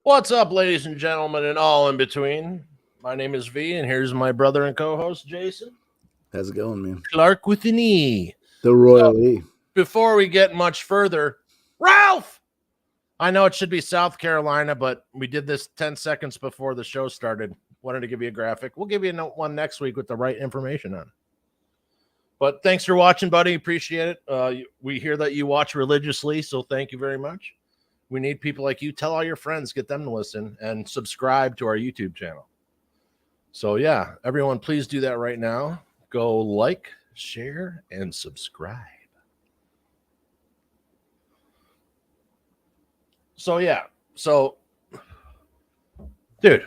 What's up, ladies and gentlemen, and all in between? My name is V, and here's my brother and co-host, Jason. How's it going, man? Clark with an E. The Royal E. Before we get much further, Ralph! I know it should be South Carolina, but we did this 10 seconds before the show started. Wanted to give you a graphic. We'll give you one next week with the right information on it. But thanks for watching, buddy. Appreciate it. We hear that you watch religiously, so thank you very much. We need people like you. Tell all your friends, get them to listen, and subscribe to our YouTube channel. So, yeah, everyone, please do that right now. Go like, share, and subscribe. So, yeah. So, dude.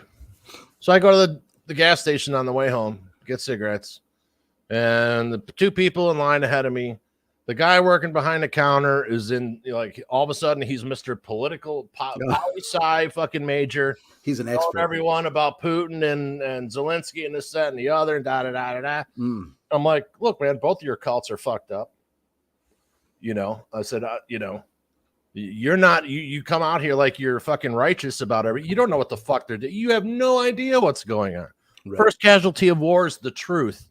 So I go to the gas station on the way home, get cigarettes, and the two people in line ahead of me, the guy working behind the counter is in, like, all of a sudden he's Mr. Political poli-sci fucking major. He's an expert. Telling everyone about Putin and Zelensky and this, that, and the other, and da-da-da-da-da. I'm like, look, man, both of your cults are fucked up. You know, I said, you're not, you come out here like you're fucking righteous about everything. You don't know what the fuck they're doing. You have no idea what's going on. Right. First casualty of war is the truth.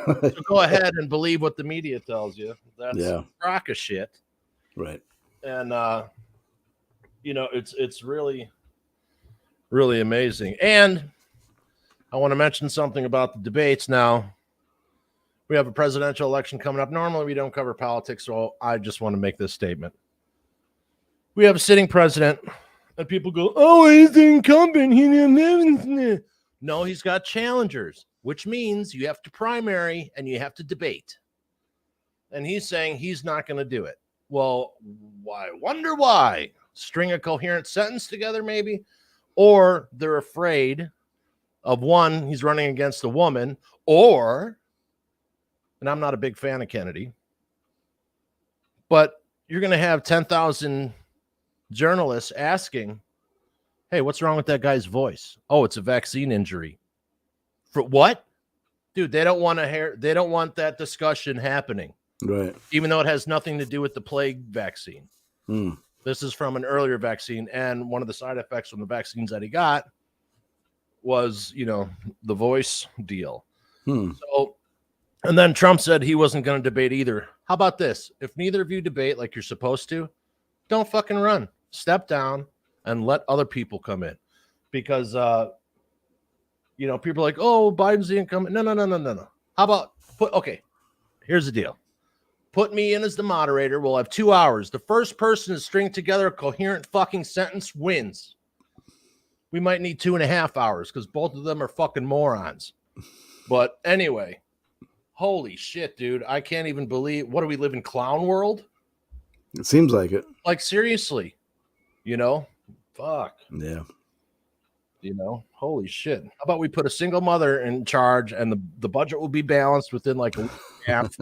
So go ahead and believe what the media tells you. That's a crock of shit. Right. And, it's really, really amazing. And I want to mention something about the debates now. We have a presidential election coming up. Normally we don't cover politics, so I just want to make this statement. We have a sitting president, and people go, oh, he's the incumbent. No, he's got challengers, which means you have to primary and you have to debate. And he's saying he's not going to do it. Well, I wonder why. String a coherent sentence together, maybe? Or they're afraid of, one, he's running against a woman, or, and I'm not a big fan of Kennedy, but you're going to have 10,000 journalists asking, hey, what's wrong with that guy's voice? Oh, it's a vaccine injury. For what? Dude, they don't want to hear, they don't want that discussion happening. Right. Even though it has nothing to do with the plague vaccine. This is from an earlier vaccine, and one of the side effects from the vaccines that he got was, the voice deal. So, and then Trump said he wasn't going to debate either. How about this? If neither of you debate like you're supposed to, don't fucking run. Step down and let other people come in. Because, people are like, oh, Biden's the incumbent. No. How about, here's the deal. Put me in as the moderator. We'll have 2 hours. The first person to string together a coherent fucking sentence wins. We might need 2.5 hours because both of them are fucking morons. But anyway, holy shit, dude. I can't even believe, what do we live in, clown world? It seems like it. Like, seriously, fuck. Yeah. Holy shit. How about we put a single mother in charge and the budget will be balanced within like a week and a half.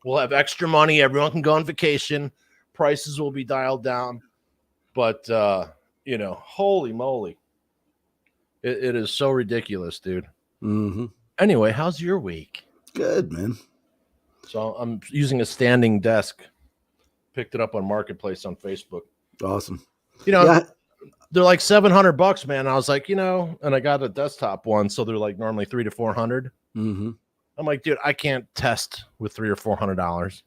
We'll have extra money. Everyone can go on vacation. Prices will be dialed down. But, holy moly. It is so ridiculous, dude. Anyway, how's your week? Good, man. So I'm using a standing desk. Picked it up on Marketplace on Facebook. Awesome. They're like $700, man. I was like, and I got a desktop one, so they're like normally $300 to $400. I'm like, dude, I can't test with $300 or $400.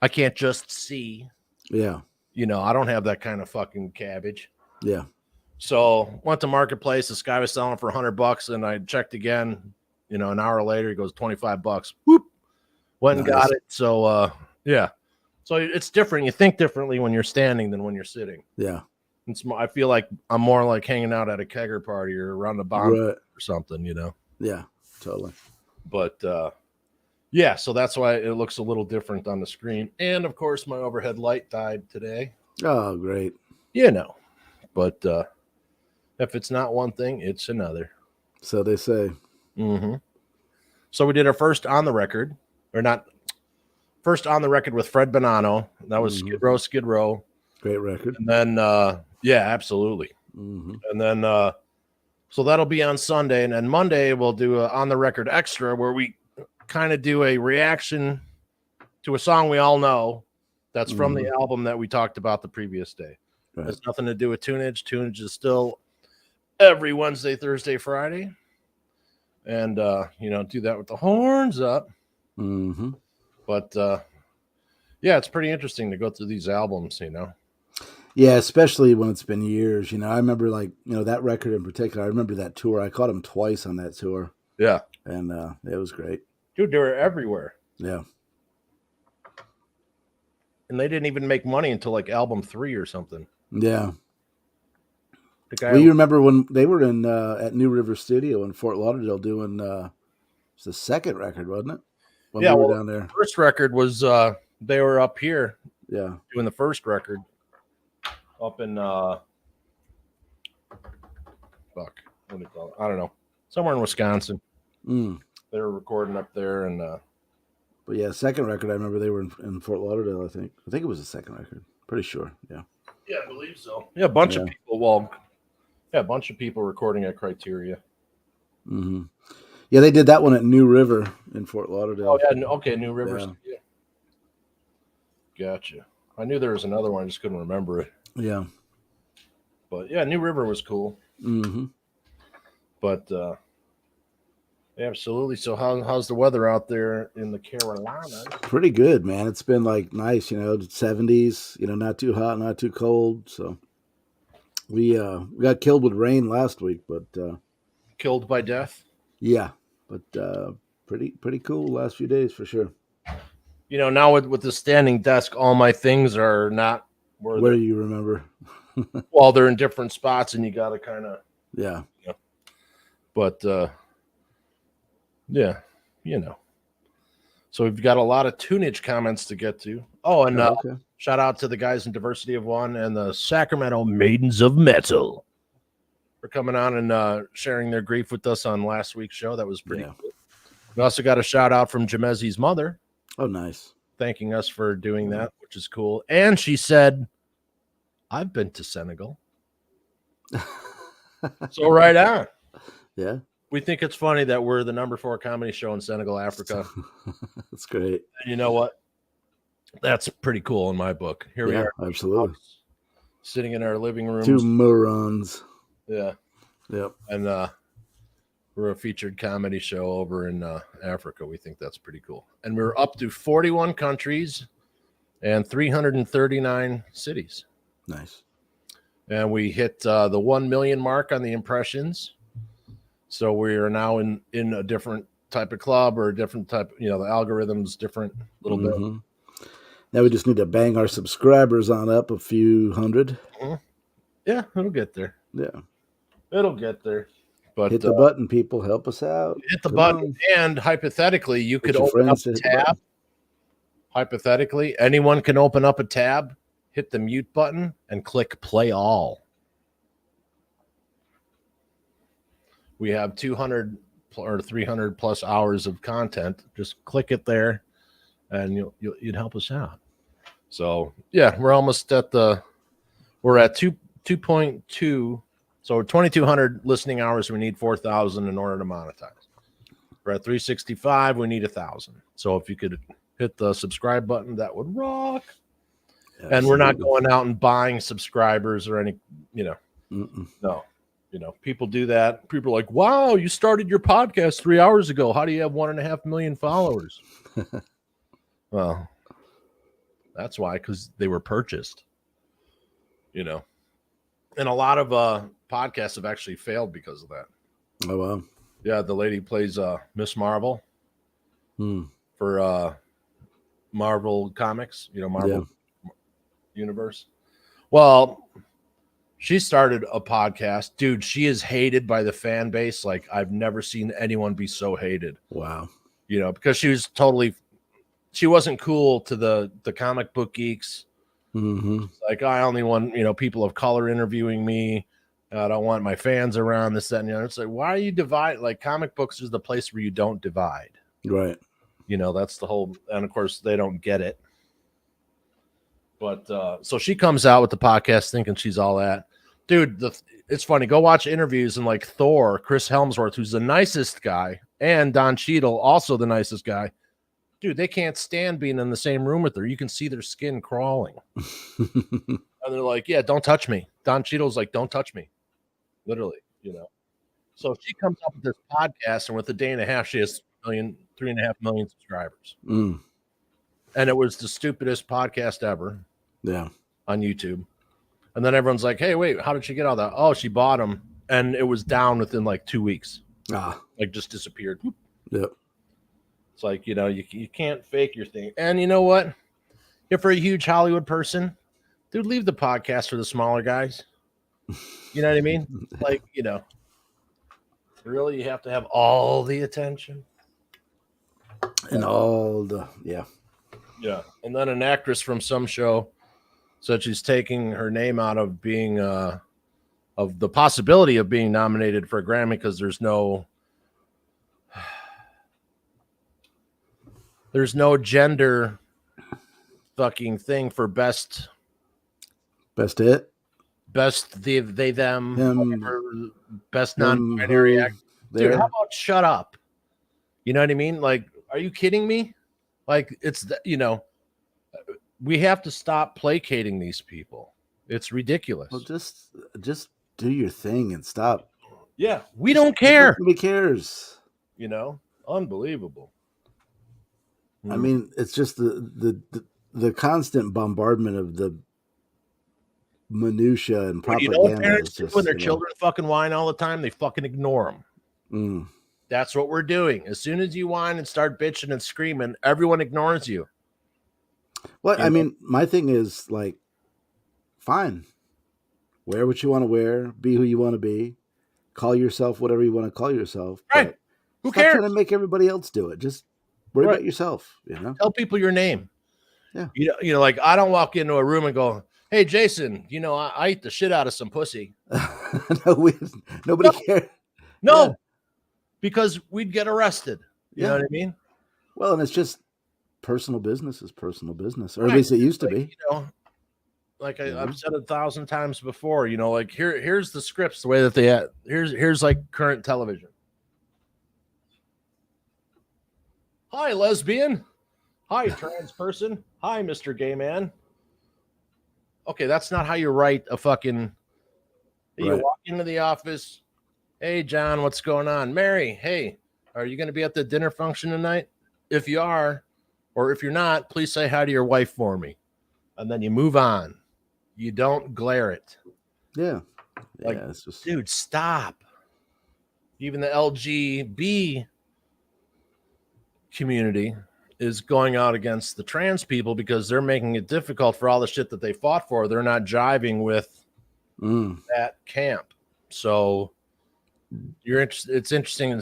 I can't just see. Yeah. I don't have that kind of fucking cabbage. Yeah. So went to Marketplace. This guy was selling for $100, and I checked again. An hour later, he goes $25. Whoop. Went and got it. So yeah. So it's different. You think differently when you're standing than when you're sitting. Yeah. I feel like I'm more like hanging out at a kegger party or around the bomb or something, Yeah, totally. But yeah, so that's why it looks a little different on the screen. And of course, my overhead light died today. Oh, great. But if it's not one thing, it's another. So they say. So we did our first on the record with Fred Bonanno. That was Skid Row. Great record. And then, yeah, absolutely. And then, so that'll be on Sunday. And then Monday, we'll do a On the Record Extra where we kind of do a reaction to a song we all know that's from the album that we talked about the previous day. Right. Has nothing to do with tunage. Tunage is still every Wednesday, Thursday, Friday. And, do that with the horns up. Mm-hmm. But, yeah, it's pretty interesting to go through these albums, Yeah, especially when it's been years. I remember that record in particular. I remember that tour. I caught him twice on that tour. Yeah. And it was great. Dude, they were everywhere. Yeah. And they didn't even make money until like album 3 or something. Yeah. Well, you remember when they were in at New River Studio in Fort Lauderdale doing it's the second record, wasn't it? When we were down there. The first record was they were up here. Yeah. Doing the first record up in what do you call it? I don't know. Somewhere in Wisconsin. Mm. They were recording up there and but yeah, second record I remember they were in Fort Lauderdale, I think. I think it was the second record. Pretty sure. Yeah. Yeah, I believe so. Yeah, a bunch of people. A bunch of people recording at Criteria. Mm-hmm. Yeah, they did that one at New River in Fort Lauderdale. Oh, yeah. Okay, New River. Yeah. Gotcha. I knew there was another one. I just couldn't remember it. Yeah. But, yeah, New River was cool. Mm-hmm. But, absolutely. So how's the weather out there in the Carolinas? Pretty good, man. It's been nice, 70s, not too hot, not too cold. So we got killed with rain last week, but killed by death. Yeah, but pretty cool last few days for sure. Now with the standing desk, all my things are not where you remember. Well, they're in different spots, and you got to kind of But yeah, So we've got a lot of tunage comments to get to. Oh, and shout out to the guys in Diversity of One and the Sacramento Maidens of Metal for coming on and sharing their grief with us on last week's show. That was pretty cool. We also got a shout out from Jamezi's mother. Oh, nice. Thanking us for doing that, which is cool. And she said, I've been to Senegal. So right on. Yeah. We think it's funny that we're the number 4 comedy show in Senegal, Africa. That's great. And you know what? That's pretty cool in my book. Here we are. Absolutely. Sitting in our living room. 2 morons. Yeah. Yep. And we're a featured comedy show over in Africa. We think that's pretty cool. And we're up to 41 countries and 339 cities. Nice. And we hit the 1 million mark on the impressions. So we are now in a different type of club or a different type, the algorithm's different a little bit. Now we just need to bang our subscribers on up a few hundred. Yeah, it'll get there. Yeah. It'll get there. But hit the button, people. Help us out. Hit the button. And hypothetically, you could open up a tab. Hypothetically, anyone can open up a tab, hit the mute button, and click play all. We have 200 or 300 plus hours of content. Just click it there, and you'd help us out. So yeah, we're almost at we're at 2.2. So 2,200 listening hours. We need 4,000 in order to monetize. We're at 365. We need 1,000. So if you could hit the subscribe button, that would rock. Absolutely. And we're not going out and buying subscribers or any, no. People do that. People are like, wow, you started your podcast 3 hours ago. How do you have 1.5 million followers? Well, that's why, because they were purchased, And a lot of podcasts have actually failed because of that. Oh, wow. Yeah, the lady plays Miss Marvel for Marvel Comics, Marvel Universe. Well, she started a podcast. Dude, she is hated by the fan base like I've never seen anyone be so hated. Wow. Because she wasn't cool to the comic book geeks. Like, I only want, people of color interviewing me. I don't want my fans around, this, that, and the other. It's like, why are you divide? Like, comic books is the place where you don't divide. Right. That's the whole, and of course they don't get it. But so she comes out with the podcast thinking she's all that. Dude, it's funny. Go watch interviews and like Thor, Chris Hemsworth, who's the nicest guy, and Don Cheadle, also the nicest guy. Dude, they can't stand being in the same room with her. You can see their skin crawling. And they're like, yeah, don't touch me. Don Cheadle's like, don't touch me. Literally, So she comes up with this podcast, and with a day and a half, she has 3.5 million subscribers. Mm. And it was the stupidest podcast ever. Yeah. On YouTube. And then everyone's like, hey, wait, how did she get all that? Oh, she bought them. And it was down within like 2 weeks. Like just disappeared. Yep. It's like, you can't fake your thing. And you know what? If you're a huge Hollywood person, dude, leave the podcast for the smaller guys. You know what I mean? Like, really, you have to have all the attention. And all the, Yeah. And then an actress from some show said she's taking her name out of being, of the possibility of being nominated for a Grammy because there's no gender fucking thing for best hit, best they them whatever, best him, non-binary act. Dude, there. how about shut up? You know what I mean? Like, are you kidding me? Like, it's we have to stop placating these people. It's ridiculous. Well, just do your thing and stop. Yeah, we don't care. Nobody cares. Unbelievable. I mean, it's just the constant bombardment of the minutia and propaganda. Parents do when their children fucking whine all the time, they fucking ignore them. Mm. That's what we're doing. As soon as you whine and start bitching and screaming, everyone ignores you. Well, I mean, my thing is like, fine, wear what you want to wear, be who you want to be, call yourself whatever you want to call yourself. Right? Who cares? Stop trying to make everybody else do it. Just worry about yourself. Tell people your name. Yeah. Like I don't walk into a room and go, "Hey, Jason, I eat the shit out of some pussy." Nobody cares. No, because we'd get arrested. You know what I mean? Well, and it's just personal business is personal business, or at least it used to be. Like I've said 1,000 times before. Like here's the scripts the way that they had. Here's like current television. Hi, lesbian. Hi, trans person. Hi, Mr. Gay Man. Okay, that's not how you write a fucking. You walk into the office. Hey, John, what's going on? Mary, hey, are you going to be at the dinner function tonight? If you are, or if you're not, please say hi to your wife for me. And then you move on. You don't glare it. Yeah. Like, it's just... dude, stop. Even the LGB community is going out against the trans people because they're making it difficult for all the shit that they fought for. They're not jiving with that camp. So it's interesting.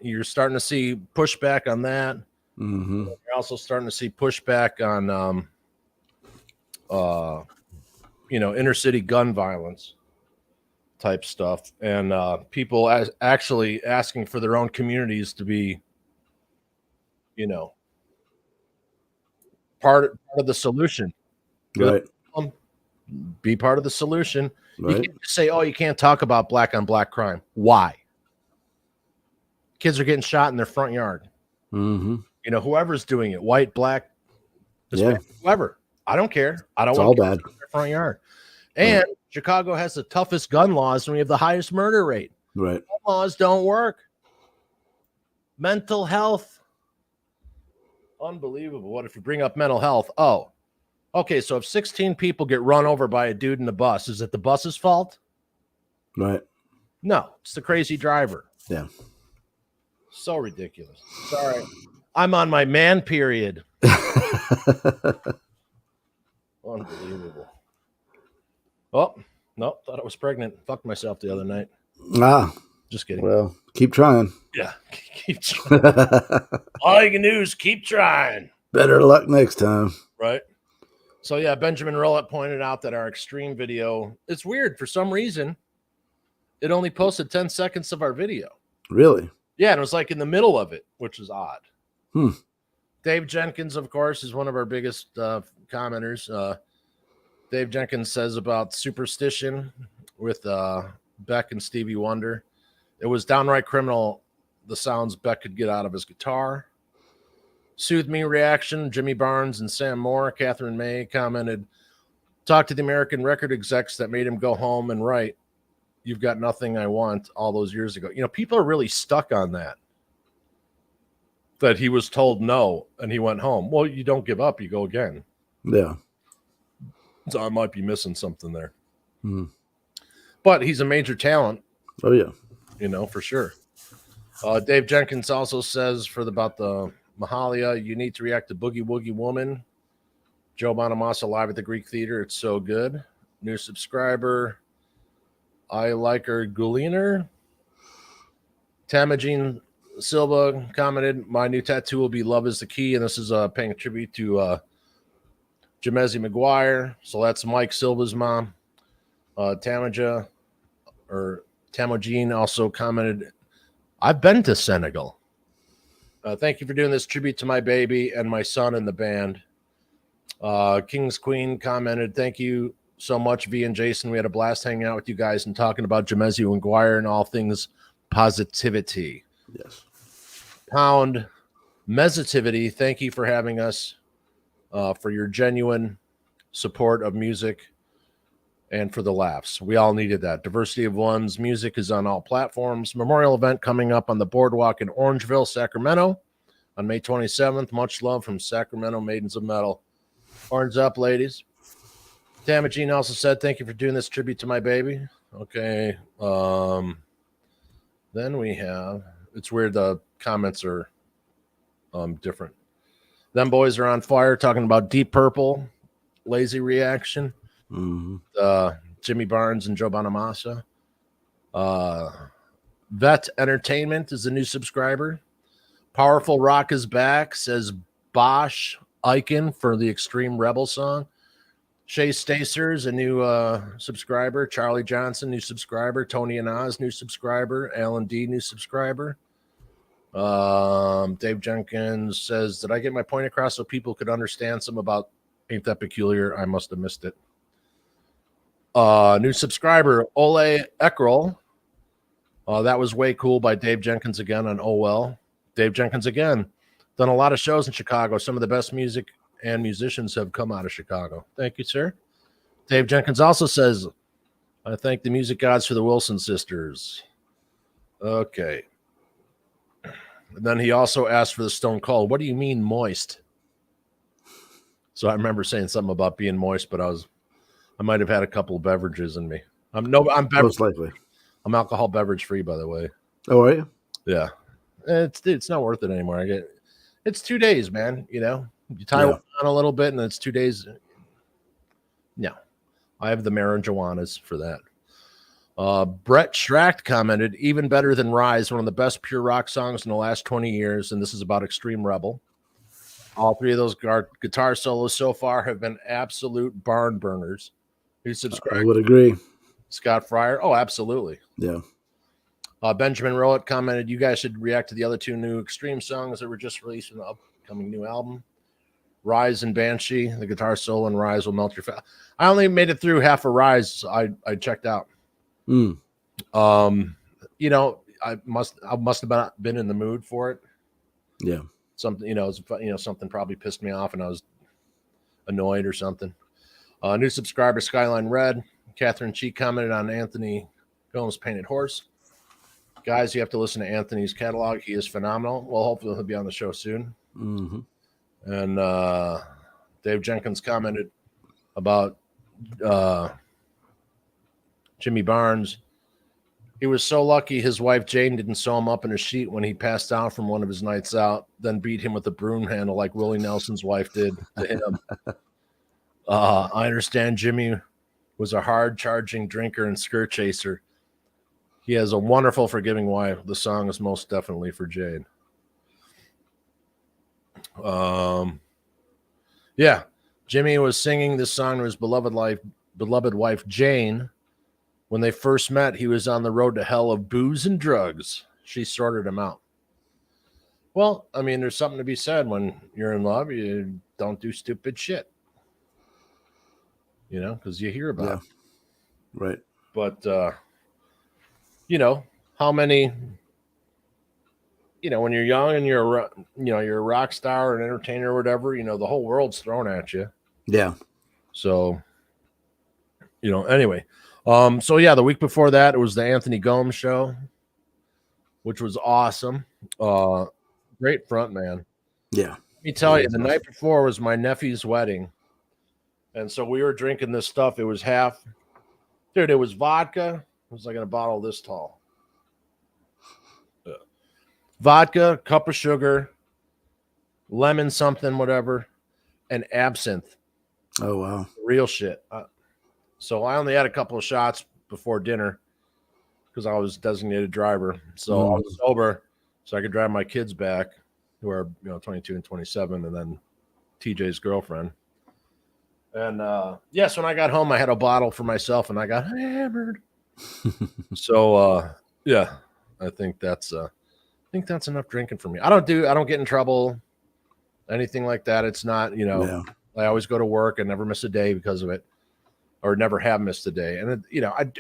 You're starting to see pushback on that. Mm-hmm. You're also starting to see pushback on, inner city gun violence type stuff, and people actually asking for their own communities to be, part of the solution. Right. Be part of the solution. Right. You can't just say, "Oh, you can't talk about black on black crime." Why? Kids are getting shot in their front yard. Mm-hmm. Whoever's doing it, white, black, Hispanic, whoever. I don't care. I don't want to in their front yard. And Chicago has the toughest gun laws, and we have the highest murder rate. Right. Gun laws don't work. Mental health. Unbelievable. What if you bring up mental health? Oh, okay. So if 16 people get run over by a dude in the bus, is it the bus's fault? Right. No, it's the crazy driver. Yeah. So ridiculous. Sorry. I'm on my man period. Unbelievable. Oh, no, thought I was pregnant. Fucked myself the other night. Just kidding. Well, keep trying. Yeah, keep trying. All you can do is keep trying. Better luck next time. Right. So, yeah, Benjamin Rowlett pointed out that our extreme video, it's weird. For some reason, it only posted 10 seconds of our video. Really? Yeah, and it was like in the middle of it, which is odd. Dave Jenkins, of course, is one of our biggest commenters. Dave Jenkins says about superstition with Beck and Stevie Wonder. It was downright criminal, the sounds Beck could get out of his guitar. Soothe Me reaction, Jimmy Barnes and Sam Moore. Catherine May commented, Talk to the American record execs that made him go home and write "You've Got Nothing I Want" all those years ago. You know, people are really stuck on that. That he was told no and he went home. Well, you don't give up, you go again. Yeah. So I might be missing something there. Mm. But he's a major talent. Oh, yeah. You know, for sure. Dave Jenkins also says about the Mahalia, you need to react to Boogie Woogie Woman. Joe Bonamassa live at the Greek Theater. It's so good. New subscriber. I like her Guliner. Tamajin Silva commented, my new tattoo will be Love is the Key. And this is paying a tribute to Jamezi McGuire. So that's Mike Silva's mom. Tamajin also commented, I've been to Senegal. Thank you for doing this tribute to my baby and my son in the band. King's Queen commented, thank you so much, V and Jason. We had a blast hanging out with you guys and talking about Jamezi McGuire and all things positivity. Yes. Pound Mesitivity, thank you for having us, for your genuine support of music and for the laughs. We all needed that. Diversity of One's music is on all platforms. Memorial event coming up on the boardwalk in Orangeville, Sacramento on May 27th. Much love from Sacramento Maidens of Metal. Horns up, ladies. Tamajin also said, thank you for doing this tribute to my baby. Okay. Then we have, it's weird the comments are different. Them boys are on fire talking about Deep Purple, Lazy Reaction. Mm-hmm. Jimmy Barnes and Joe Bonamassa. Vet Entertainment is a new subscriber. Powerful Rock is back, says Bosch Eichen for the Extreme Rebel song. Shay Stacer's a new subscriber. Charlie Johnson, new subscriber. Tony and Oz, new subscriber. Alan D, new subscriber. Dave Jenkins says, did I get my point across so people could understand some about Ain't That Peculiar? I must have missed it. New subscriber, Ole Eckerl. That was way cool by Dave Jenkins again on Oh Well. Dave Jenkins again. Done a lot of shows in Chicago. Some of the best music and musicians have come out of Chicago. Thank you, sir. Dave Jenkins also says, I thank the music gods for the Wilson sisters. Okay. And then he also asked for the Stone Cold. What do you mean moist? So I remember saying something about being moist, but I might have had a couple of beverages in me. I'm Most likely. I'm alcohol beverage free, by the way. Oh, are you? Yeah. It's not worth it anymore. It's 2 days, man. You know, you tie one on a little bit and it's 2 days. No, I have the marijuanas for that. Brett Schracht commented, even better than Rise, one of the best pure rock songs in the last 20 years. And this is about Extreme Rebel. All three of those guitar solos so far have been absolute barn burners. Who subscribed? I would agree. Scott Fryer. Oh, absolutely. Yeah. Benjamin Rowett commented, you guys should react to the other two new Extreme songs that were just released in the upcoming new album. Rise and Banshee. The guitar solo in Rise will melt your fat. I only made it through half of Rise. So I checked out. You know, I must have been in the mood for it. Yeah. Something, something probably pissed me off and I was annoyed or something. New subscriber, Skyline Red. Catherine Cheek commented on Anthony Gomes' Painted Horse. Guys, you have to listen to Anthony's catalog. He is phenomenal. Well, hopefully he'll be on the show soon. Mm-hmm. And Dave Jenkins commented about Jimmy Barnes. He was so lucky his wife Jane didn't sew him up in a sheet when he passed out from one of his nights out, then beat him with a broom handle like Willie Nelson's wife did to him. I understand Jimmy was a hard-charging drinker and skirt chaser. He has a wonderful, forgiving wife. The song is most definitely for Jade. Yeah, Jimmy was singing this song to his beloved wife Jane. When they first met, he was on the road to hell of booze and drugs. She sorted him out. Well, I mean, there's something to be said when you're in love. You don't do stupid shit. You know, because you hear about it. Right. But, how many, when you're young and you're a rock star or an entertainer or whatever, the whole world's thrown at you. Yeah. So, Anyway. So yeah, the week before that, it was the Anthony Gomes show, which was awesome. Great front man. Yeah. Let me tell you, the night before was my nephew's wedding. And so we were drinking this stuff. It was it was vodka. It was like in a bottle this tall. Vodka, cup of sugar, lemon something, whatever, and absinthe. Oh, wow. Real shit. So I only had a couple of shots before dinner because I was designated driver. So I was sober so I could drive my kids back, who are 22 and 27, and then TJ's girlfriend. And yes, when I got home, I had a bottle for myself, and I got hammered. So yeah, I think that's enough drinking for me. I don't get in trouble, anything like that. It's not, I always go to work and never miss a day because of it, or never have missed a day. And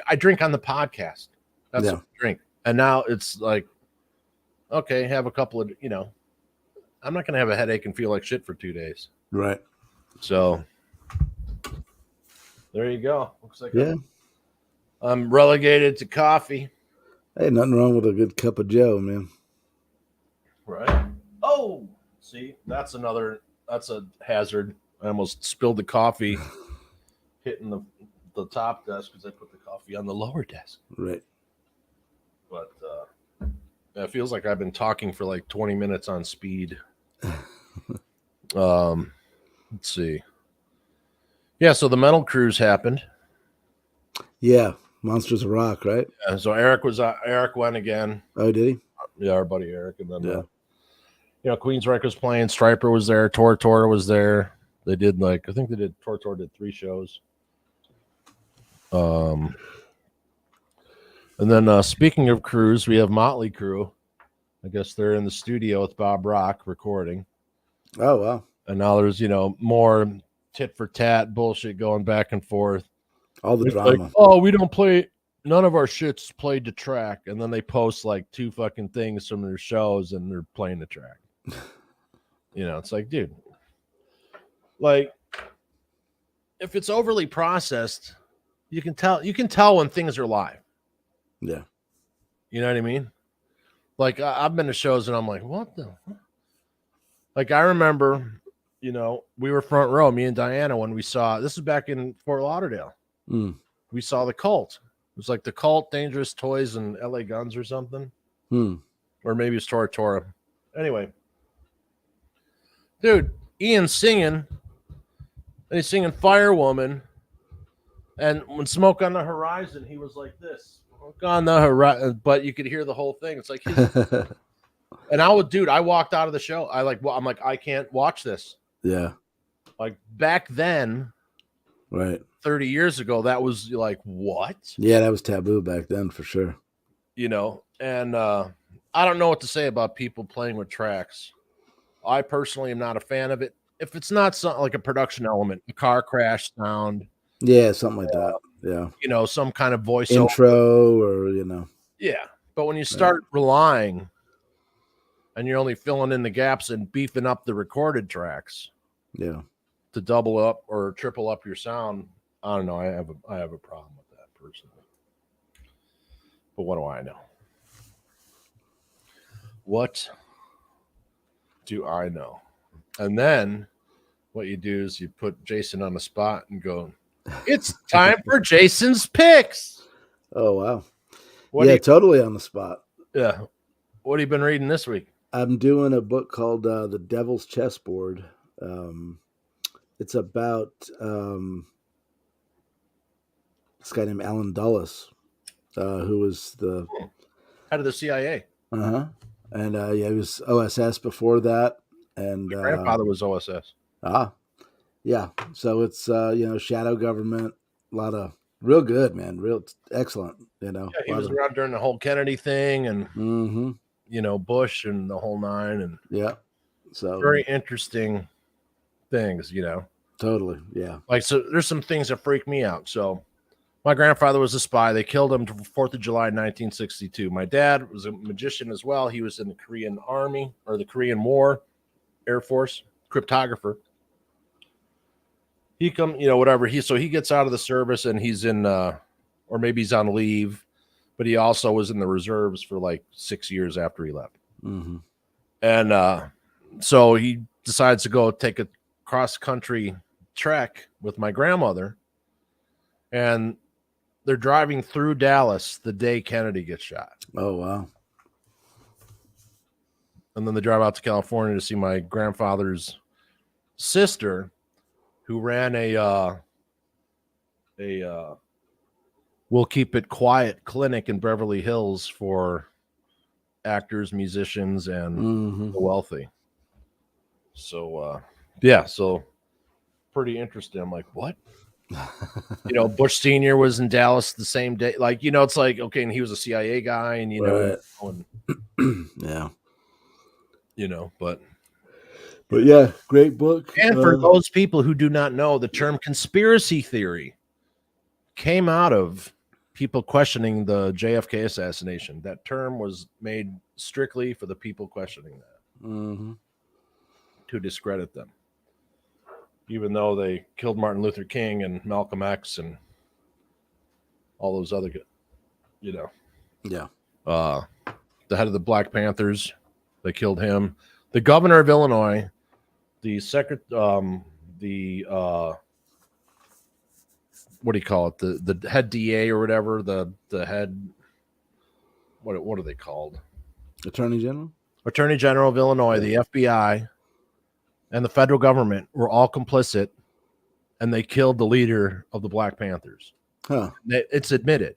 I drink on the podcast. That's what I drink. And now it's like, okay, have a couple of, I'm not going to have a headache and feel like shit for 2 days. Right. So there you go. Looks like I'm relegated to coffee. Hey, nothing wrong with a good cup of Joe, man. Right. Oh, see, that's a hazard. I almost spilled the coffee hitting the top desk because I put the coffee on the lower desk. Right. But it feels like I've been talking for like 20 minutes on speed. Let's see. Yeah, so the metal cruise happened. Yeah, Monsters of Rock, right? Yeah, so Eric went again. Oh, did he? Yeah, our buddy Eric, and then Queensryche was playing. Striper was there. Tora was there. They did I think they did. Tora did 3 shows. And then speaking of crews, we have Motley Crue. I guess they're in the studio with Bob Rock recording. Oh, wow. And now there's more tit for tat bullshit going back and forth. All the drama. Like, we don't play. None of our shit's played to track. And then they post like 2 fucking things from their shows and they're playing the track. It's like, dude, like if it's overly processed, you can tell when things are live. Yeah. You know what I mean? Like I've been to shows and I'm like, what the? Like I remember, we were front row, me and Diana, when we saw, this is back in Fort Lauderdale. We saw the Cult. It was like the Cult, Dangerous Toys, and LA Guns or something. Or maybe it's Tora. Anyway. Dude, Ian's singing. And he's singing Firewoman. And when Smoke on the Horizon, he was like this. Smoke on the horizon. But you could hear the whole thing. It's like, and I walked out of the show. I'm like, I can't watch this. Yeah. Like back then, right, 30 years ago, that was like, what? Yeah, that was taboo back then for sure. And I don't know what to say about people playing with tracks. I personally am not a fan of it. If it's not something like a production element, a car crash sound. Yeah, something like that. Yeah. Some kind of voice intro or, Yeah. But when you start relying and you're only filling in the gaps and beefing up the recorded tracks. Yeah. To double up or triple up your sound, I don't know. I have a problem with that personally. But what do I know? What do I know? And then what you do is you put Jason on the spot and go, it's time for Jason's picks. Oh, wow. Totally on the spot. Yeah. What have you been reading this week? I'm doing a book called The Devil's Chessboard. It's about this guy named Alan Dulles, who was the head of the CIA. And he was OSS before that. And my grandfather was OSS. Yeah. So it's shadow government, a lot of real good, man, real excellent. Yeah, he was around during the whole Kennedy thing and Bush and the whole nine, and so very interesting things, Totally, yeah. Like, so there's some things that freak me out. So my grandfather was a spy. They killed him 4th of July, 1962. My dad was a magician as well. He was in the Korean Army or the Korean War, Air Force, cryptographer. he whatever. He gets out of the service and he's in, or maybe he's on leave, but he also was in the reserves for like 6 years after he left. Mm-hmm. And so he decides to go take a cross country trek with my grandmother, and they're driving through Dallas the day Kennedy gets shot. Oh, wow. And then they drive out to California to see my grandfather's sister, who ran a We'll Keep It Quiet clinic in Beverly Hills for actors, musicians, and the wealthy. So, so pretty interesting. I'm like, what? Bush Sr. was in Dallas the same day. Like, it's like, okay, and he was a CIA guy, and yeah. But yeah, great book. And for those people who do not know, the term conspiracy theory came out of people questioning the JFK assassination. That term was made strictly for the people questioning that, to discredit them, even though they killed Martin Luther King and Malcolm X and all those other, Yeah. The head of the Black Panthers, they killed him. The governor of Illinois, the what do you call it? The head DA or whatever, the head, what are they called? Attorney General? Attorney General of Illinois, the FBI, and the federal government were all complicit, and they killed the leader of the Black Panthers. Huh. It's admitted.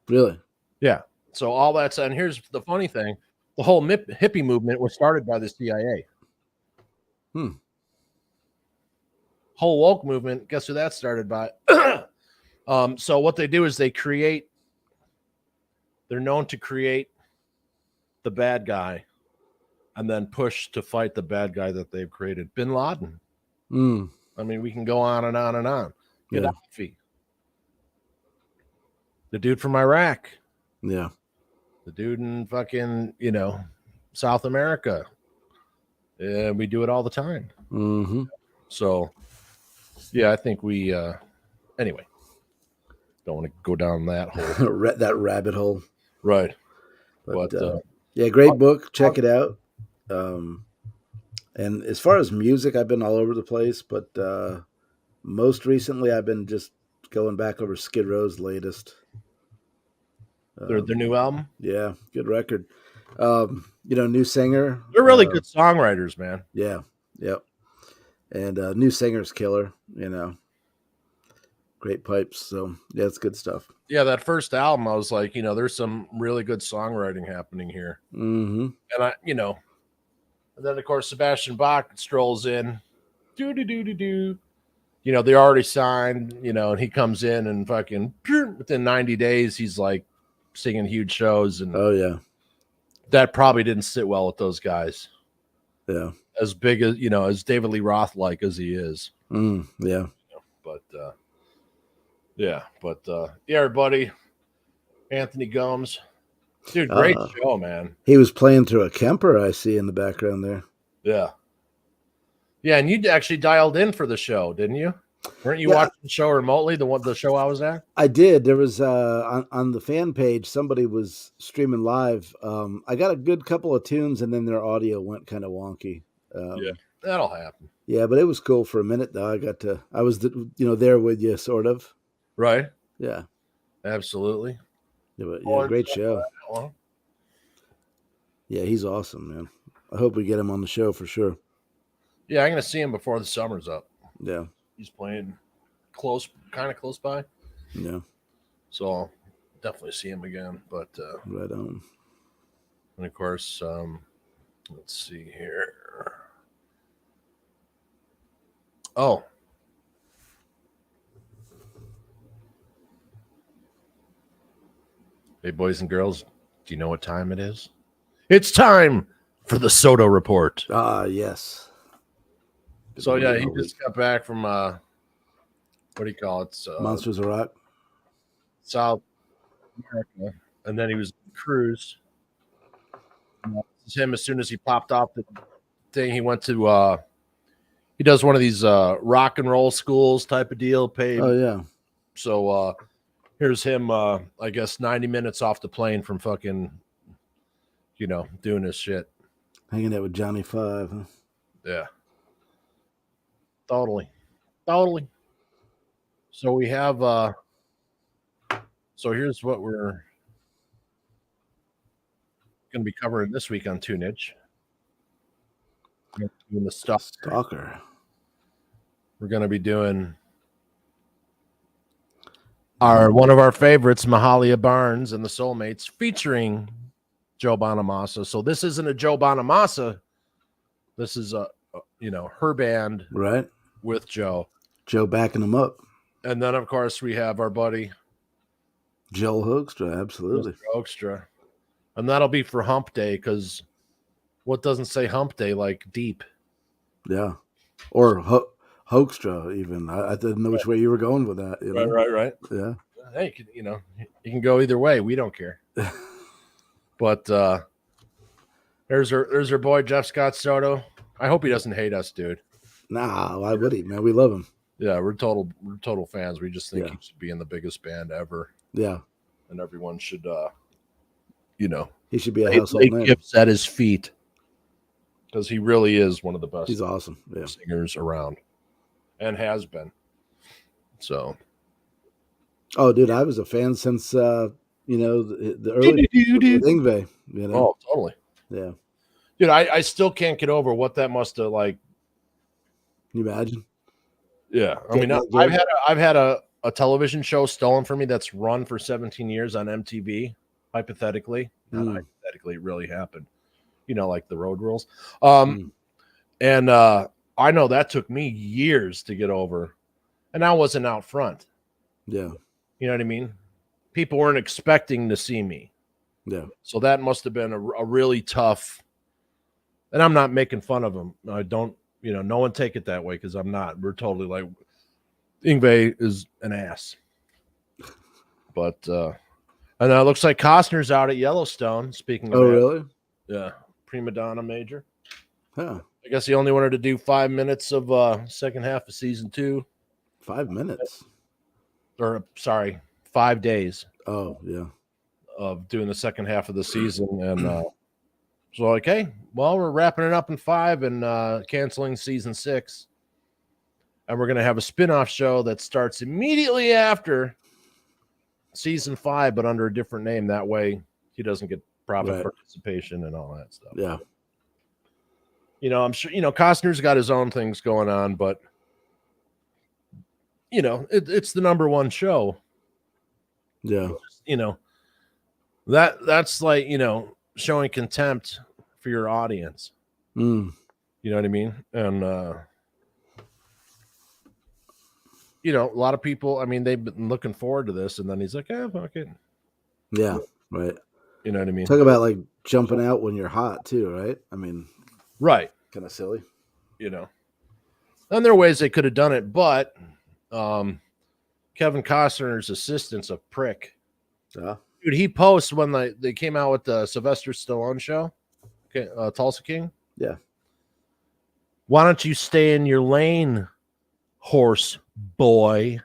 Really? Yeah. So all that's, and here's the funny thing. The whole hippie movement was started by the CIA. Whole woke movement, guess who that started by? So what they do is they're known to create the bad guy and then push to fight the bad guy that they've created. Bin Laden. I mean, we can go on and on and on. Gaddafi. The dude from Iraq. Yeah. The dude in fucking, South America. We do it all the time. So, yeah, I think we, anyway, don't want to go down that hole. That rabbit hole. Right. But yeah, great book. Check it out. And as far as music, I've been all over the place, but most recently I've been just going back over Skid Row's latest. Their new album? Yeah, good record. New singer. They're really good songwriters, man. Yeah, yep. And new singer's killer, Great pipes. So, yeah, it's good stuff. Yeah, that first album, I was like, there's some really good songwriting happening here. And and then, of course, Sebastian Bach strolls in. Do. They already signed, and he comes in and fucking within 90 days, he's like singing huge shows. And oh, yeah. That probably didn't sit well with those guys. Yeah. As big as, as David Lee Roth like as he is. Yeah. But everybody, Anthony Gomes. Dude, great show, man. He was playing through a Kemper, I see in the background there. Yeah. Yeah, and you actually dialed in for the show, didn't you? Weren't you watching the show remotely, the show I was at? I did. There was on the fan page, somebody was streaming live. I got a good couple of tunes, and then their audio went kind of wonky. Yeah, that'll happen. Yeah, but it was cool for a minute, though. I was there with you, sort of. Right. Yeah. Absolutely. Yeah, but, great show. Yeah, he's awesome, man. I hope we get him on the show for sure. Yeah, I'm going to see him before the summer's up. Yeah. He's playing kind of close by. Yeah. So I'll definitely see him again. But right on. And of course, let's see here. Oh. Hey, boys and girls, do you know what time it is? It's time for the Soto Report. Yes. So, yeah, he just got back from, what do you call it? Monsters of Rock. South America. And then he was on a cruise. This is him as soon as he popped off the thing. He went to He does one of these rock and roll schools type of deal. Paid. Oh yeah. So here's him. I guess 90 minutes off the plane from fucking, doing his shit. Hanging out with Johnny Five. Huh? Yeah. Totally. So we have. So here's what we're going to be covering this week on Tunage. Doing the Stalker. We're going to be doing one of our favorites, Mahalia Barnes and the Soulmates, featuring Joe Bonamassa. So this isn't a Joe Bonamassa. This is her band, right, with Joe. Joe backing them up. And then of course we have our buddy Joel Hoekstra, absolutely. Hoekstra. And that'll be for Hump Day, because what doesn't say Hump Day like deep? Yeah. Or Hoekstra, even. I didn't know which way you were going with that. You know? Right. Yeah. Hey, you can go either way. We don't care. But there's our boy Jeff Scott Soto. I hope he doesn't hate us, dude. Nah, why would he, man? We love him. Yeah, we're total fans. We just think he should be in the biggest band ever. Yeah. And everyone should he should be a household name. Gifts at his feet, because he really is one of the best. He's awesome. Yeah. Singers around, and has been. So. Oh, dude, I was a fan since the early Yngwie. Oh, totally. Yeah. Dude, I still can't get over what that must have like. Can you imagine? Yeah, I mean, I've had a television show stolen from me that's run for 17 years on MTV. Hypothetically, not hypothetically, it really happened. Like the Road Rules. And I know that took me years to get over, and I wasn't out front. Yeah, you know what I mean. People weren't expecting to see me. Yeah, so that must have been a really tough. And I'm not making fun of them. I don't. No one take it that way, because I'm not. We're totally like, Yngwie is an ass. But and it looks like Costner's out at Yellowstone. Speaking of really? Yeah, prima donna major. Huh. I guess he only wanted to do 5 minutes of second half of season 2. 5 minutes? Or sorry, 5 days. Oh yeah. Of doing the second half of the season, and so like, hey, well, we're wrapping it up in 5 and canceling season 6. And we're going to have a spin-off show that starts immediately after season 5, but under a different name. That way he doesn't get profit participation and all that stuff. Yeah. I'm sure, Costner's got his own things going on, but it's the number one show. Yeah. That's like, showing contempt for your audience. You know what I mean? And a lot of people, I mean, they've been looking forward to this, and then he's like, fuck it. Yeah, right. You know what I mean? Talk about like jumping out when you're hot too, right? I mean, right. Kind of silly. And there are ways they could have done it, but Kevin Costner's assistant's a prick. Yeah. Dude, he posts when they came out with the Sylvester Stallone show, Tulsa King. Yeah. Why don't you stay in your lane, horse boy?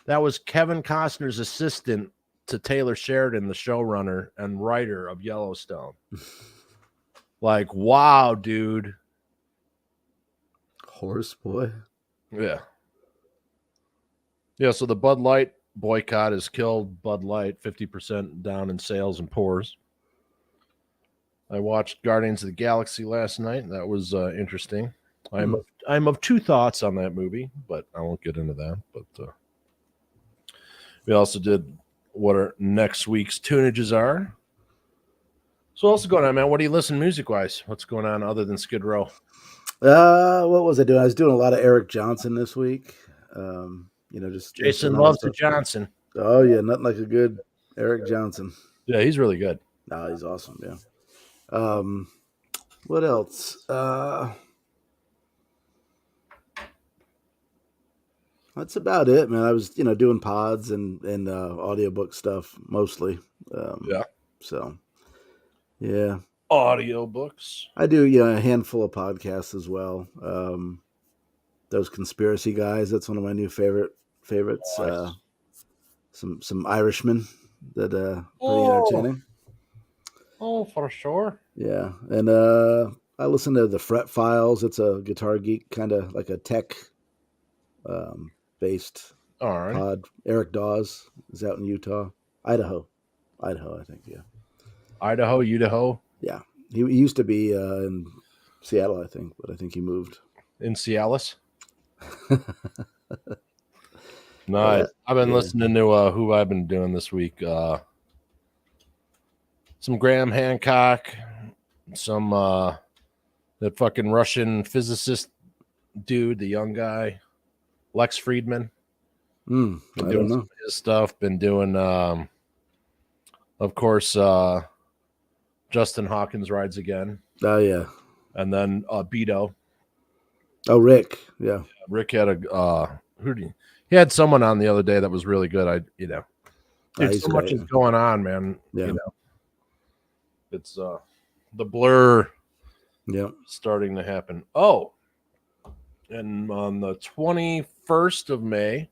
That was Kevin Costner's assistant to Taylor Sheridan, the showrunner and writer of Yellowstone. Like, wow, dude. Horse boy. Yeah. Yeah, so the Bud Light boycott has killed Bud Light, 50% down in sales and pours. I watched Guardians of the Galaxy last night. That was interesting. I'm of two thoughts on that movie, but I won't get into that. But we also did what our next week's tunages are. So what's going on, man? What do you listen music-wise? What's going on other than Skid Row? What was I doing? I was doing a lot of Eric Johnson this week. Just Jason loves the Johnson. Oh yeah, nothing like a good Eric Johnson. Yeah, he's really good. No, he's awesome. Yeah. What else? That's about it, man. I was, doing pods and audiobook stuff mostly. Yeah. So, yeah. audiobooks. I do, a handful of podcasts as well. Those conspiracy guys, that's one of my new favorites. Nice. Some Irishmen that pretty Oh, entertaining. oh, for sure. Yeah, and I listen to the Fret Files. It's a Guitar Geek kind of like a tech based All right. pod. Eric Dawes is out in Idaho, I think. Yeah, Idaho. yeah. He used to be in Seattle, I think, but I think he moved. In Cialis. Well, Nice. I've been listening to who I've been doing this week. Some Graham Hancock, some that fucking Russian physicist dude, the young guy, Lex Friedman. I don't know his stuff. Been doing, of course, Justin Hawkins Rides Again. Oh yeah. And then Beto. Oh, Rick. Yeah. Rick had he had someone on the other day that was really good. Dude, so much is going on, man. Yeah. It's the blur starting to happen. Oh, and on the 21st of May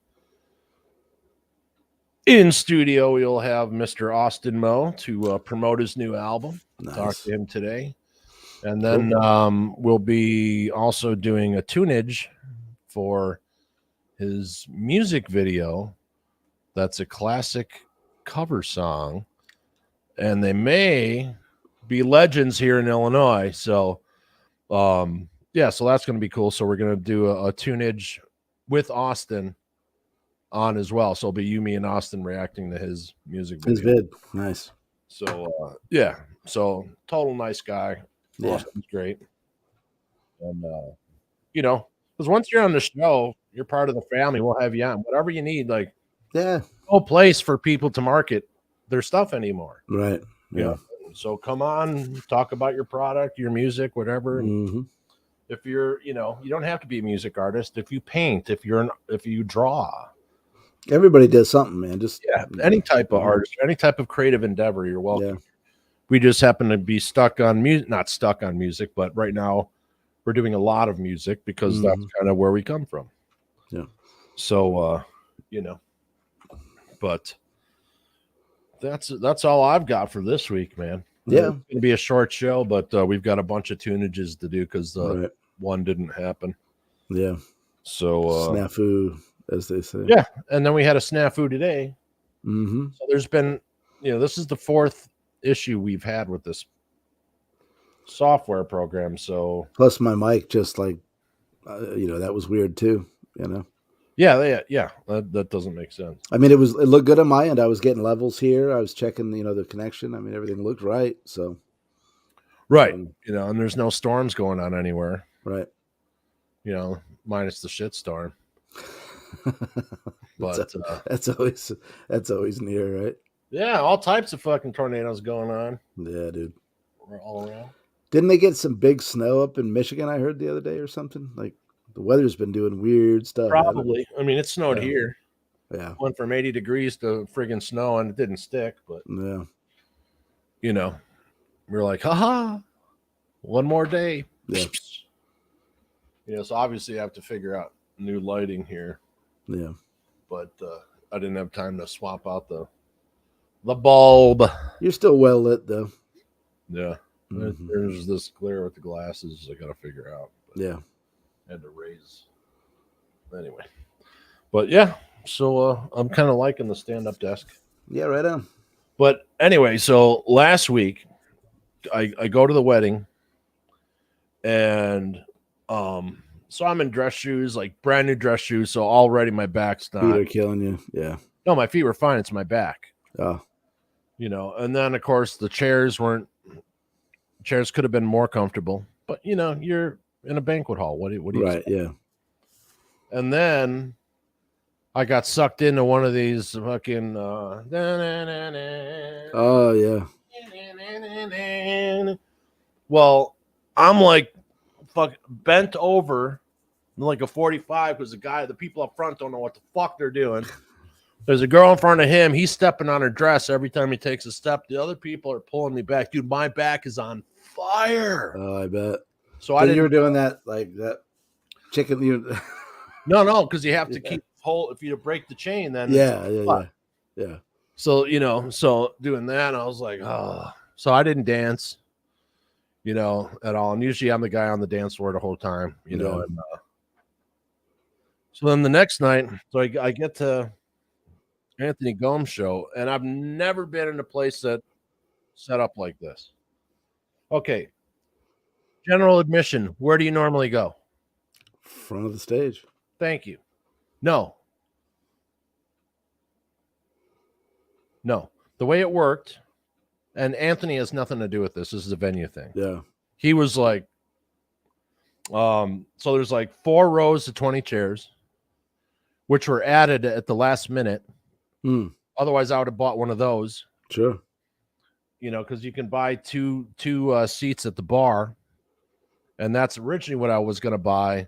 in studio, we'll have Mr. Austin Moe to promote his new album. Nice. Talk to him today. And then we'll be also doing a tunage for his music video. That's a classic cover song. And they may be legends here in Illinois. So, so that's going to be cool. So we're going to do a tunage with Austin on as well. So it'll be you, me, and Austin reacting to his music video. His vid. Nice. So, so total nice guy. Yeah. Austin's great. And, because once you're on the show, you're part of the family. We'll have you on. Whatever you need, no place for people to market their stuff anymore. Right. Yeah. So come on, talk about your product, your music, whatever. Mm-hmm. If you're, you don't have to be a music artist. If you paint, if you draw. Everybody does something, man. Just any type of artist, any type of creative endeavor, you're welcome. Yeah. We just happen to be stuck on music, not stuck on music, but right now we're doing a lot of music because that's kind of where we come from. Yeah. So, but that's all I've got for this week, man. Yeah. It's going to be a short show, but we've got a bunch of tunages to do because one didn't happen. Yeah. So snafu, as they say. Yeah. And then we had a snafu today. Mm-hmm. So there's been, this is the fourth issue we've had with this software program. So plus my mic just that was weird too, Yeah, that doesn't make sense. I mean, it looked good on my end. I was getting levels here. I was checking, the connection. I mean, everything looked right. So, right, and there's no storms going on anywhere. Right. Minus the shit storm. But that's always near, right? Yeah, all types of fucking tornadoes going on. Yeah, dude. We're all around. Didn't they get some big snow up in Michigan? I heard the other day or something. Like the weather's been doing weird stuff. Probably. I mean, it snowed here. Yeah. Went from 80 degrees to friggin' snow, and it didn't stick. But we were like, haha, one more day. Yeah. So obviously I have to figure out new lighting here. Yeah. But I didn't have time to swap out the bulb. You're still well lit though. Yeah. Mm-hmm. There's this glare with the glasses I got to figure out. Yeah. Had to raise. Anyway. But yeah. So I'm kind of liking the stand-up desk. Yeah, right on. But anyway, so last week I go to the wedding and so I'm in dress shoes, like brand new dress shoes. So already my back's not. Feet are killing you. Yeah. No, my feet were fine. It's my back. Oh. And then of course the chairs could have been more comfortable, but you're in a banquet hall. What do you right? expect? Yeah. And then I got sucked into one of these fucking. Oh yeah. Well, I'm like, bent over like a 45 because the people up front don't know what the fuck they're doing. There's a girl in front of him. He's stepping on her dress every time he takes a step. The other people are pulling me back. Dude, my back is on fire. Oh, I bet. So I didn't. You were doing that like that chicken. You. No, because you have to keep hold. If you break the chain, then yeah. So so doing that, I was like, oh. So I didn't dance, at all. And usually I'm the guy on the dance floor the whole time, know. And so then the next night, so I get to Anthony Gomes' show, and I've never been in a place that set up like this. Okay. General admission. Where do you normally go? Front of the stage. Thank you. No. The way it worked, and Anthony has nothing to do with this. This is a venue thing. Yeah. He was like, so there's like 4 rows of 20 chairs, which were added at the last minute. Otherwise, I would have bought one of those. Sure. Because you can buy two seats at the bar, and that's originally what I was going to buy.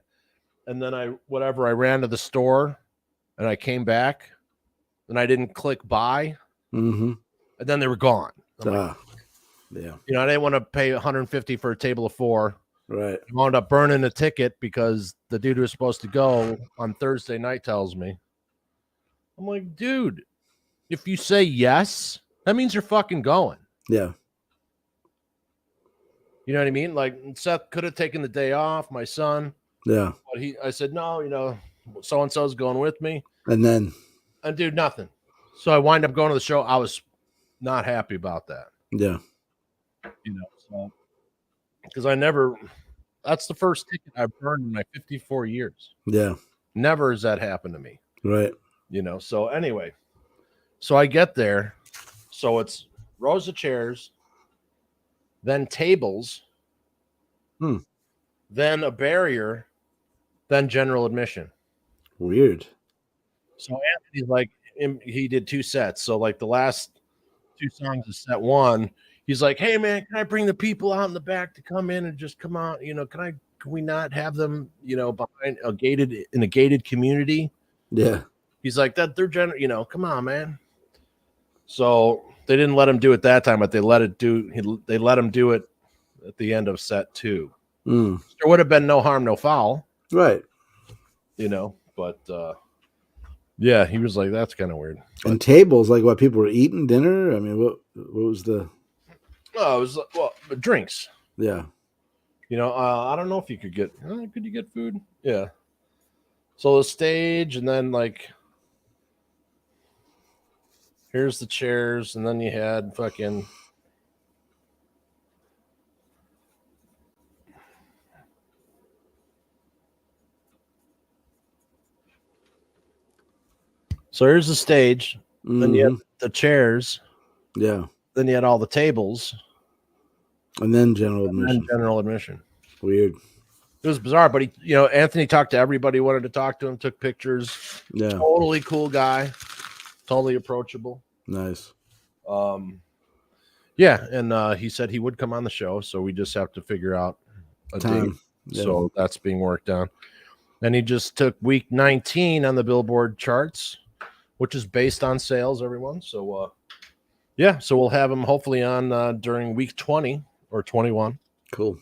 And then I ran to the store, and I came back, and I didn't click buy, and then they were gone. Yeah. I didn't want to pay $150 for a table of 4. Right. I wound up burning a ticket because the dude who was supposed to go on Thursday night tells me. I'm like, dude, if you say yes, that means you're fucking going. Yeah. You know what I mean? Like, Seth could have taken the day off, my son. Yeah. But I said, no, so-and-so's going with me. And dude, nothing. So I wind up going to the show. I was not happy about that. Yeah. So because that's the first ticket I've burned in my 54 years. Yeah. Never has that happened to me. Right. So anyway, so I get there. So it's rows of chairs, then tables, then a barrier, then general admission. Weird. So Anthony's like, he did 2 sets. So like the last 2 songs of set 1, he's like, hey man, can I bring the people out in the back to come in and just come out? Can we not have them, behind a gated community? Yeah. He's like that. They're come on, man. So they didn't let him do it that time, but they let him do it at the end of set 2. There would have been no harm, no foul. Right. But yeah, he was like, that's kind of weird. And tables, like what people were eating dinner? I mean, what was the... Oh, it was drinks. Yeah. I don't know if you could get... could you get food? Yeah. So the stage, and then like... Here's the chairs, and then you had fucking... So here's the stage. Then you had the chairs. Yeah. Then you had all the tables. And then general admission. Weird. It was bizarre, but Anthony talked to everybody, wanted to talk to him, took pictures. Yeah. Totally cool guy. Totally approachable. Nice. Yeah, and he said he would come on the show, so we just have to figure out a date. Yeah. So that's being worked on. And he just took week 19 on the Billboard charts, which is based on sales, everyone. So, so we'll have him hopefully on during week 20 or 21. Cool.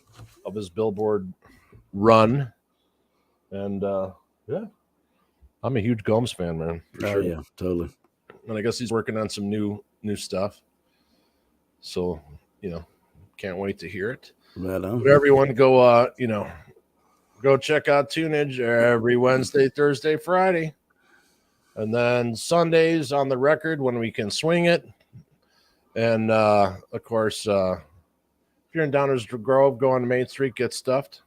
Of his Billboard run. And, I'm a huge Gomes fan, man. For sure. Yeah, totally. And I guess he's working on some new stuff. So, can't wait to hear it. Right on. But everyone go, go check out Tunage every Wednesday, Thursday, Friday. And then Sundays on the record when we can swing it. And, of course, if you're in Downers Grove, go on Main Street, get stuffed.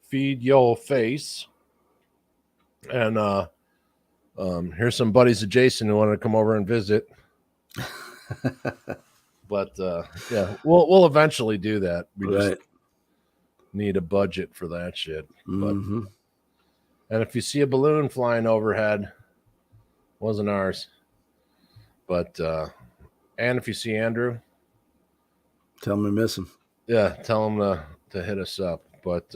Feed your face. And here's some buddies of Jason who want to come over and visit. But, yeah, we'll eventually do that. We just need a budget for that shit. But, and if you see a balloon flying overhead, wasn't ours. But and if you see Andrew, tell him we miss him. Yeah, tell him to hit us up. But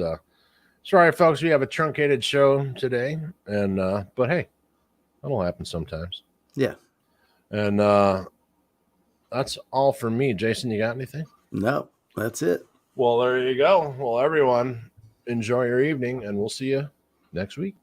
sorry, folks, we have a truncated show today, and but hey, that'll happen sometimes. Yeah. And that's all for me. Jason, you got anything? No, that's it. Well, there you go. Well, everyone, enjoy your evening, and we'll see you next week.